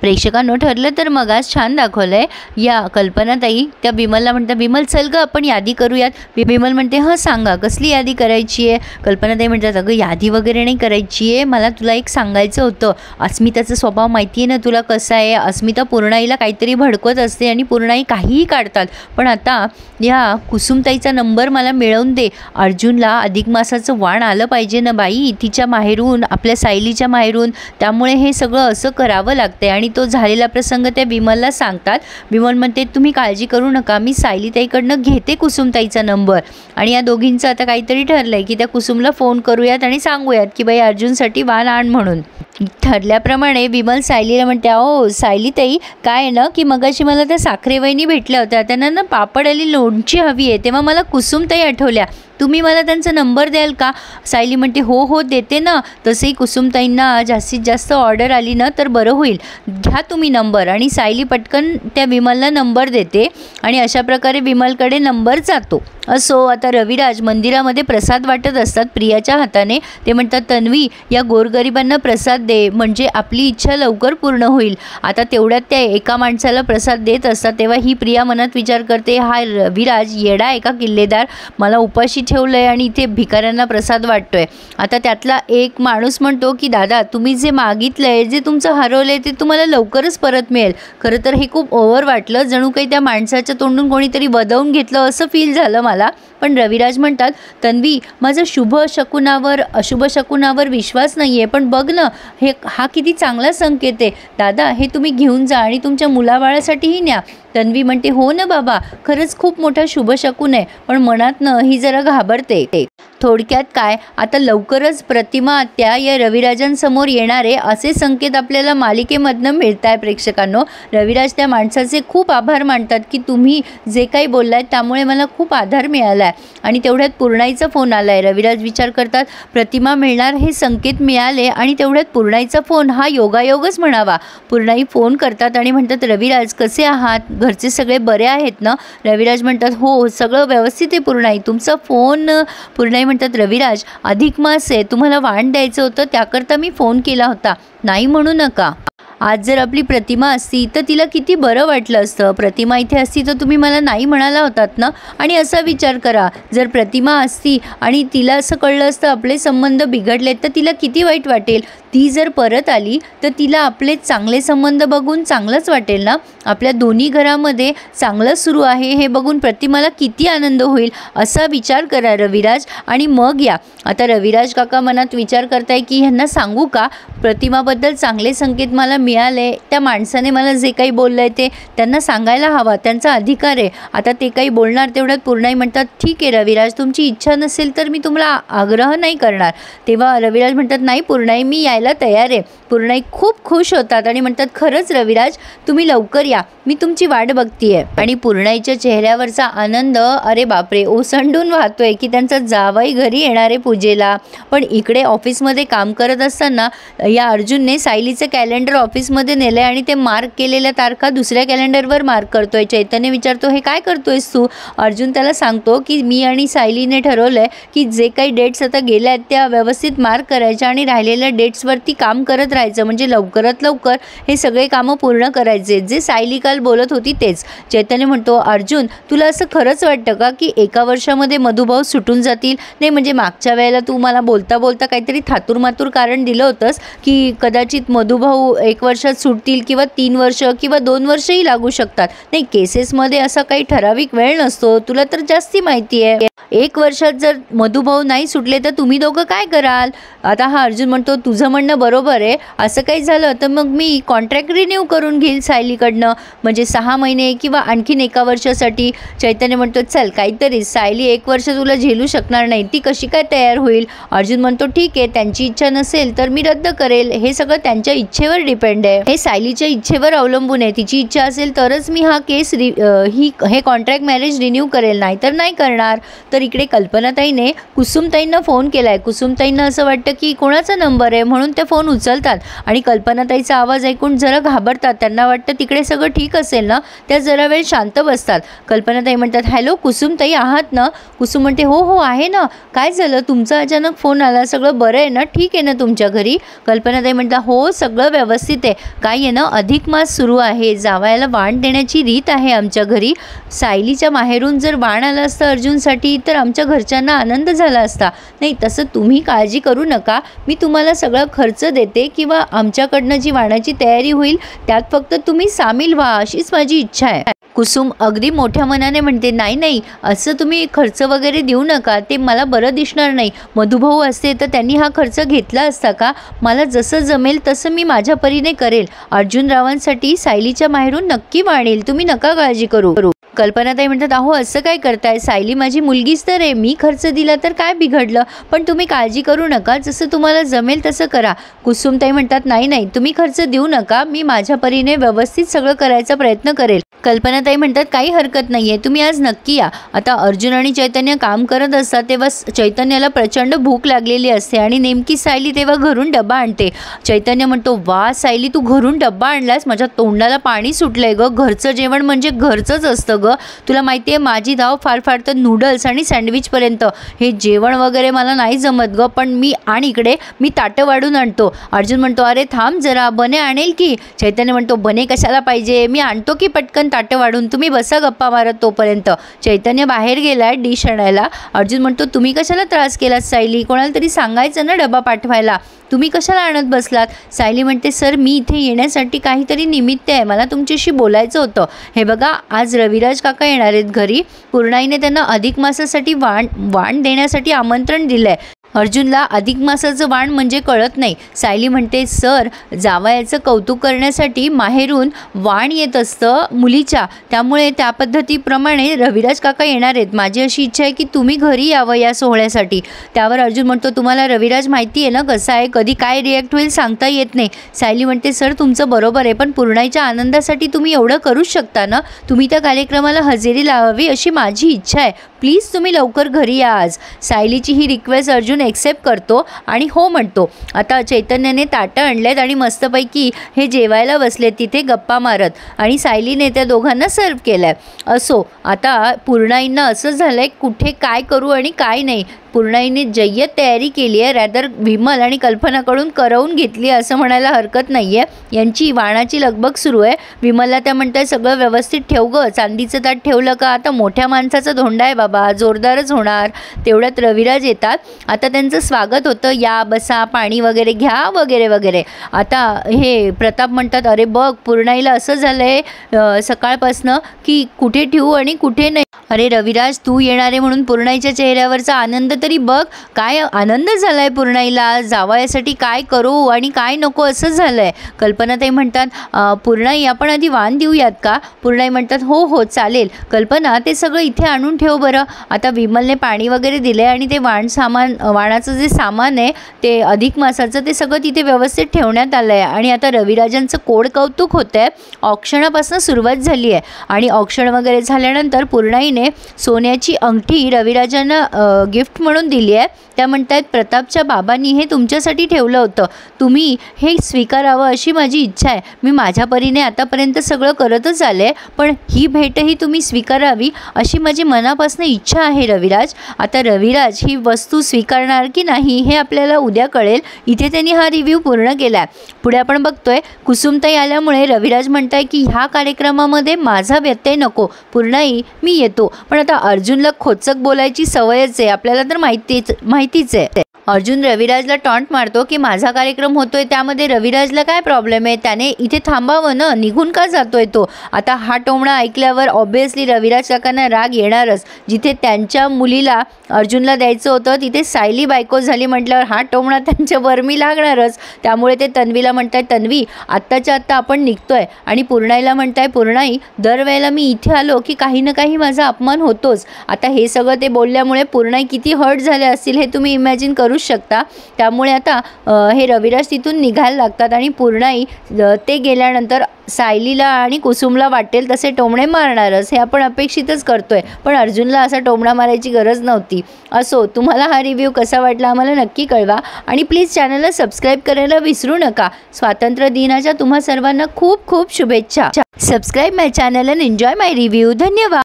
प्रेक्षकांनो, ठरलं तर मग आज छान दाखवलंय। या कल्पनाताई त्या विमलला म्हणतात, विमल चल ग आपण यादी करूयात। विमल म्हणते हां सांगा कसली यादी करायची आहे। कल्पनाताई म्हणतात अगं यादी वगैरे नाही करायची आहे, मला तुला एक सांगायचं होतं। अस्मिताचा स्वभाव माहिती आहे ना तुला कसा आहे। अस्मिता पूर्णाईला काहीतरी भडकवत असते आणि पूर्णाई काहीही काढतात, पण आता या कुसुमताईचा नंबर मला मिळवून दे। अर्जुनला अधिक मासाचं वाण आलं पाहिजे ना बाई, तिच्या माहेरून आपल्या सायलीच्या माहेरून, त्यामुळे हे सगळं असं करावं लागतंय। आणि तो झालेला प्रसंग त्या विमलला सांगतात। विमल म्हणते तुम्ही काळजी करू नका, मी सायलीताईकडनं घेते कुसुमताईचा नंबर। आणि या दोघींचं आता काहीतरी ठरलंय की त्या कुसुमला फोन करूयात आणि सांगूयात की बाई अर्जुनसाठी वाण आण म्हणून। ठरल्याप्रमाणे विमल सायलीला म्हणते अहो सायलीताई काय ना की मगाशी मला त्या साखरे वहिनी भेटल्या होत्या, त्यांना ना पापड आणि लोणची हवी आहे, तेव्हा मला कुसुमताई आठवल्या, तुम्ही मला त्यांचा नंबर द्याल का। सायली म्हणते हो हो देते ना, तसंही कुसुमताईंना जास्तीत जास्त ऑर्डर आली ना तर बरं होईल, घ्या तुम्ही नंबर। आणि सायली पटकन त्या विमलला नंबर देते आणि अशा प्रकारे विमलकडे नंबर जातो। असो आता रविराज मंदिरामध्ये प्रसाद वाटत असतात प्रियाच्या हाताने। ते म्हणतात तन्वी या गोरगरिबांना प्रसाद दे, म्हणजे आपली इच्छा लवकर पूर्ण होईल। आता तेवढ्यात त्या एका माणसाला प्रसाद देत असतात, तेव्हा ही प्रिया मनात विचार करते हा रविराज येडा आहे का किल्लेदार, मला उपाशी ठेवलंय आणि इथे भिकाऱ्यांना प्रसाद वाटतोय। आता त्यातला एक माणूस म्हणतो की दादा तुम्ही जे मागितलंय, जे तुमचं हरवलंय ते तुम्हाला लवकरच परत मिळेल। खरं तर हे खूप ओव्हर वाटलं, जणू काही त्या माणसाच्या तोंडून कोणीतरी वदवून घेतलं असं फील झालं मला। पण रविराज म्हणतात तन्वी माझा शुभ शकुनावर अशुभ शकुनावर विश्वास नाही आहे, पण बघ ना हा किती चांगला संकेत आहे दादा, हे तुम्ही घेऊन जा आणि तुमच्या मुलाबाळासाठीही न्या। तन्वी म्हणते हो ना बाबा, खरंच खूप मोठा शुभ शकुन आहे, पण मनातनं ही जरा घाबरते। थोडक्यात काय, आता लवकरच प्रतिमा आत्या या रविराजांसमोर येणारे असे संकेत आपल्याला मालिकेमधनं मिळत आहे प्रेक्षकांनो। रविराज त्या माणसाचे खूप आभार मानतात की तुम्ही जे काही बोललाय त्यामुळे मला खूप आधार मिळाला आहे। आणि तेवढ्यात पूर्णाईचा फोन आला आहे। रविराज विचार करतात प्रतिमा मिळणार हे संकेत मिळाले आणि तेवढ्यात पूर्णाईचा फोन, हा योगायोगच म्हणावा। पूर्णाई फोन करतात आणि म्हणतात रविराज कसे आहात, घरचे सगळे बरे आहेत ना। रविराज म्हणतात हो सगळं व्यवस्थित आहे पूर्णाई, तुमचा फोन। पूर्णाई म्हणतात रविराज अधिक मास आहे, तुम्हाला वाण द्यायचं होतं त्याकरता मी फोन केला होता, नाही म्हणू नका। आज जर आपली प्रतिमा असती तर तिला किती बरं वाटलं असतं, प्रतिमा इथे असती तर तुम्ही मला नाही म्हणाला होतात ना। आणि असा विचार करा जर प्रतिमा असती आणि तिला असं कळलं असतं आपले संबंध बिघडलेत तर तिला किती वाईट वाटेल। ती जर परत आली तर तिला आपले चांगले संबंध बघून चांगलंच वाटेल ना, आपल्या दोन्ही घरामध्ये चांगलं सुरू आहे हे बघून प्रतिमाला किती आनंद होईल, असा विचार करा रविराज आणि मग या। आता रविराज काका मनात विचार करताय की ह्यांना सांगू का, प्रतिमाबद्दल चांगले संकेत मला मिळाले, त्या माणसाने मला जे काही बोललंय ते त्यांना सांगायला हवा, त्यांचा अधिकार आहे। आता ते काही बोलणार तेवढ्यात पूर्णाई म्हणतात ठीक आहे रविराज, तुमची इच्छा नसेल तर मी तुम्हाला आग्रह नाही करणार। तेव्हा रविराज म्हणतात नाही पूर्णाई मी यायला तयार आहे। पूर्णाई खूप खुश होतात आणि म्हणतात खरंच रविराज तुम्ही लवकर या, मी तुमची वाट बघतीये। आणि पूर्णाईच्या चेहऱ्यावरचा आनंद अरे बापरे ओसंडून वाहतोय की त्यांचा जावई घरी येणार आहे पूजेला। पण इकडे ऑफिसमध्ये काम करत असताना या अर्जुनने सायलीचं कॅलेंडर ऑफिसमध्ये नेलंय आणि ते मार्क केलेल्या तारखा दुसऱ्या कॅलेंडरवर मार्क करतोय। चैतन्य विचारतो हे काय करतोयस तू। अर्जुन त्याला सांगतो की मी आणि सायलीने ठरवलंय की जे काही डेट्स आता गेल्या आहेत त्या व्यवस्थित मार्क करायच्या आणि राहिलेल्या डेट्सवरती काम करत राहायचं, म्हणजे लवकरात लवकर हे सगळे कामं पूर्ण करायचे, जे सायली काल बोलत होती तेच। चैतन्य म्हणतो अर्जुन तुला असं खरंच वाटतं का की एका वर्षामध्ये मधुभाऊ सुटून जातील। नाही म्हणजे मागच्या वेळेला तू मला बोलता बोलता काहीतरी थातूरमातूर कारण दिलं होतंस की कदाचित मधुभाऊ 1 वर्षात सुटतील किंवा 3 वर्ष किंवा 2 वर्षही लागू शकतात। नाही केसेसमध्ये असा काही ठराविक वेळ नसतो, तुला तर जास्ती माहिती आहे। 1 वर्षात जर मधुभाऊ नाही सुटले तर तुम्ही दोघं काय कराल। आता हा अर्जुन म्हणतो तुझं म्हणणं बरोबर आहे, असं काही झालं तर मग मी कॉन्ट्रॅक्ट रिन्यू करून घेईल सायलीकडनं, म्हणजे 6 महिने किंवा आणखीन 1 वर्षासाठी। चैतन्य म्हणतो चल काहीतरी, सायली 1 वर्ष तुला झेलू शकणार नाही, ती कशी काय तयार होईल। अर्जुन म्हणतो ठीक आहे त्यांची इच्छा नसेल तर मी रद्द करेल, हे सगळं त्यांच्या इच्छेवर डिपेंड आहे, हे सायलीच्या इच्छेवर अवलंबून आहे। तिची इच्छा असेल तरच मी हा केस हे कॉन्ट्रॅक्ट मॅरेज रिन्यू करेल, नाही तर नाही करणार। तर इकडे कल्पनाताईने कुसुमताईंना फोन केलाय। कुसुमताईंना असं वाटतं की कोणाचा नंबर आहे म्हणून म्हणून ते फोन उचलतात आणि कल्पनाताईचा आवाज ऐकून जरा घाबरतात. त्यांना वाटतं तिकडे सगळं ठीक असेल ना. त्या जरा वेळ शांत बसतात. कल्पनाताई म्हणतात, हॅलो कुसुमताई आहात ना? कुसुम म्हणते, हो हो आहे ना. काय झालं, तुमचा अचानक फोन आला, सगळं बरं आहे ना, ठीक आहे ना तुमच्या घरी? कल्पनाताई म्हणतात, हो सगळं व्यवस्थित आहे. काय आहे ना, अधिक मास सुरू आहे, जावयाला वाण देण्याची रीत आहे आमच्या घरी. सायलीच्या माहेरून जर वाण आलं असतं अर्जुनसाठी तर आमच्या घरच्यांना आनंद झाला असता. नाही तसं तुम्ही काळजी करू नका, मी तुम्हाला सगळा खर्च देते किंवा आमच्याकडनं जी वाणाची तयारी होईल त्यात फक्त तुम्ही सामील व्हा, अशीच माझी इच्छा आहे. कुसुम अगदी मोठ्या मनाने म्हणते, नाही नाही असं तुम्ही खर्च वगैरे देऊ नका, ते मला बरं दिसणार नाही. मधुभाऊ असते तर त्यांनी हा खर्च घेतला असता का? मला जसं जमेल तसं मी माझ्या परीने करेल. अर्जुनरावांसाठी सायलीच्या माहेरून नक्की वाणेल, तुम्ही नका काळजी करू. कल्पनाताई म्हणतात, अहो असं काय करताय, सायली माझी मुलगीच तर आहे, मी खर्च दिला तर काय बिघडलं, पण तुम्ही काळजी करू नका, जसं तुम्हाला जमेल तसं करा. कुसुमताई म्हणतात, नाही नाही तुम्ही खर्च देऊ नका, मी माझ्या परीने व्यवस्थित सगळं करायचा प्रयत्न करेल. कल्पनाताई म्हणतात, काही हरकत नाही आहे, तुम्ही आज नक्की या. आता अर्जुन आणि चैतन्य काम करत असतात तेव्हा चैतन्याला प्रचंड भूक लागलेली असते आणि नेमकी सायली तेव्हा घरून डबा आणते. चैतन्य म्हणतो, वा सायली तू घरून डबा आणलास, माझ्या तोंडाला पाणी सुटलंय ग. घरचं जेवण म्हणजे घरचंच असतं ग. तुला माहिती आहे माझी धाव फार फार तर नूडल्स आणि सँडविचपर्यंत, हे जेवण वगैरे मला नाही जमत ग. पण मी आणि इकडे मी ताटं वाढून आणतो. अर्जुन म्हणतो, अरे थांब जरा, बने आणेल की? चैतन्य म्हणतो, बने कशाला पाहिजे, मी आणतो की पटकन ताटं वाढून, तुम्ही बसा गप्पा मारत तोपर्यंत. चैतन्य बाहेर गेलाय डिश आणायला. अर्जुन म्हणतो, तुम्ही कशाला त्रास केलात सायली, कोणाला तरी सांगायचं ना डबा पाठवायला, तुम्ही कशाला आणत बसलात? सायली म्हणते, सर मी इथे येण्यासाठी काहीतरी निमित्त आहे, मला तुमच्याशी बोलायचं होतं. हे बघा आज रविराज काका येणार आहेत घरी, पूर्णाईने त्यांना अधिक मासासाठी वाण देण्यासाठी आमंत्रण दिलं आहे. अर्जुनला अधिक मासाचं वाण म्हणजे कळत नाही. सायली म्हणते, सर जावयाचं कौतुक करण्यासाठी माहेरून वाण येत असतं मुलीच्या, त्यामुळे त्या पद्धतीप्रमाणे रविराज काका येणार आहेत. माझी अशी इच्छा आहे की तुम्ही घरी यावं या सोहळ्यासाठी. त्यावर अर्जुन म्हणतो, तुम्हाला रविराज माहिती आहे ना कसा आहे, कधी काय रिॲक्ट होईल सांगता येत नाही. सायली म्हणते, सर तुमचं बरोबर आहे, पण पूर्णाईच्या आनंदासाठी तुम्ही एवढं करूच शकता ना, तुम्ही त्या कार्यक्रमाला हजेरी लावावी अशी माझी इच्छा आहे. प्लीज तुम्ही लवकर घरी या आज. सायलीची ही रिक्वेस्ट अर्जुन एक्सेप्ट करतो आणि हो म्हणतो. आता चैतन्याने ताटं आणलेत आणि मस्तपैकी हे जेवायला बसले तिथे गप्पा मारत आणि सायलीने त्या दोघांना सर्व केलं आहे. असो आता पूर्णाईंना असं झालं आहे कुठे काय करू आणि काय नाही. पूर्णाईने जय्यत तयारी केली आहे, रॅदर विमल आणि कल्पनाकडून करवून घेतली असं म्हणायला हरकत नाही आहे. यांची वाणाची लगबग सुरू आहे. विमलला त्या म्हणतात, सगळं व्यवस्थित ठेव गं, चांदीचं ताट ठेवलं का? आता मोठ्या माणसाचा धोंडा आहे बाबा, जोरदारच होणार. तेवढ्यात रविराज येतात. आता त्यांचं स्वागत होतं, या बसा, पाणी वगैरे घ्या वगैरे वगैरे. आता हे प्रताप म्हणतात, अरे बघ पूर्णाईला असं झालं आहे सकाळपासनं की कुठे ठेवू आणि कुठे नाही. अरे रविराज तू येणारे म्हणून पूर्णाईच्या चेहऱ्यावरचा आनंद तरी बघ, काय आनंद झाला आहे पूर्णाईला, जावयासाठी काय करू आणि काय नको असं झालं आहे. कल्पनाताई म्हणतात, पूर्णाई आपण आधी वाण देऊयात का? पूर्णाई म्हणतात, हो हो चालेल. कल्पना ते सगळं इथे आणून ठेव बरं. आता विमलने पाणी वगैरे दिले आणि ते वाणाचं जे सामान आहे ते अधिक मासाचं ते सगळं तिथे व्यवस्थित ठेवण्यात आलं आहे. आणि आता रविराजांचं कोड कौतुक होतं आहे. औक्षणापासून सुरुवात झाली आहे आणि औक्षण वगैरे झाल्यानंतर पूर्णाईने सोन्याची अंगठी रविराजांना गिफ्ट म्हणून दिली आहे. त्या म्हणतात, प्रतापच्या बाबांनी हे तुमच्यासाठी ठेवलं होतं, तुम्ही हे स्वीकारावं अशी माझी इच्छा आहे. मी माझ्या परीने आतापर्यंत सगळं करतच आले, पण ही भेटही तुम्ही स्वीकारावी अशी माझी मनापासून इच्छा आहे रविराज. आता रविराज ही वस्तू स्वीकारणार की नाही हे आपल्याला उद्या कळेल. इथे त्यांनी हा रिव्ह्यू पूर्ण केला आहे. पुढे आपण बघतोय कुसुमताई आल्यामुळे रविराज म्हणताय की ह्या कार्यक्रमामध्ये माझा व्यत्यय नको, पूर्णाई मी येतो. पण आता अर्जुनला खोचक बोलायची सवयच आहे, आपल्याला तर माहितीच आहे. अर्जुन रविराजला टॉन्ट मारतो की माझा कार्यक्रम होतोय त्यामध्ये रविराजला काय प्रॉब्लेम आहे, त्याने इथे थांबावं ना, निघून का जातोय तो. आता हा टोमणा ऐकल्यावर ऑब्व्हियसली रविराज काकांना राग येणारच. जिथे त्यांच्या मुलीला अर्जुनला द्यायचं होतं तिथे सायली बायको झाली म्हटल्यावर हा टोमणा त्यांच्या वर्मी लागणारच. त्यामुळे ते तन्वीला म्हणताय, तन्वी आत्ताच्या आत्ता आपण निघतोय. आणि पूर्णाईला म्हणताय, पूर्णाई दरवेळेला मी इथे आलो की काही ना काही माझा अपमान होतोच. आता हे सगळं ते बोलल्यामुळे पूर्णाई किती हर्ट हर्ट झाले असतील हे तुम्ही इमॅजिन करूच शकता। त्यामुळे आता हे रविराज तिथून निघायला लागतात आणि पूर्णाई ते गेल्यानंतर सायलीला आणि कुसुमला वाटेल तसे टोमणे मारणारच, हे आपण अपेक्षितच करतोय, पण अर्जुनला असा टोमणा मारायची गरज नव्हती। असो, तुम्हाला हा रिव्ह्यू कसा वाटला आम्हाला नक्की कळवा आणि प्लीज चॅनलला सबस्क्राईब करायला विसरू नका। स्वातंत्र्य दिनाच्या तुम्हा सर्वांना खूप खूप शुभेच्छा। Subscribe my channel and enjoy my review. धन्यवाद।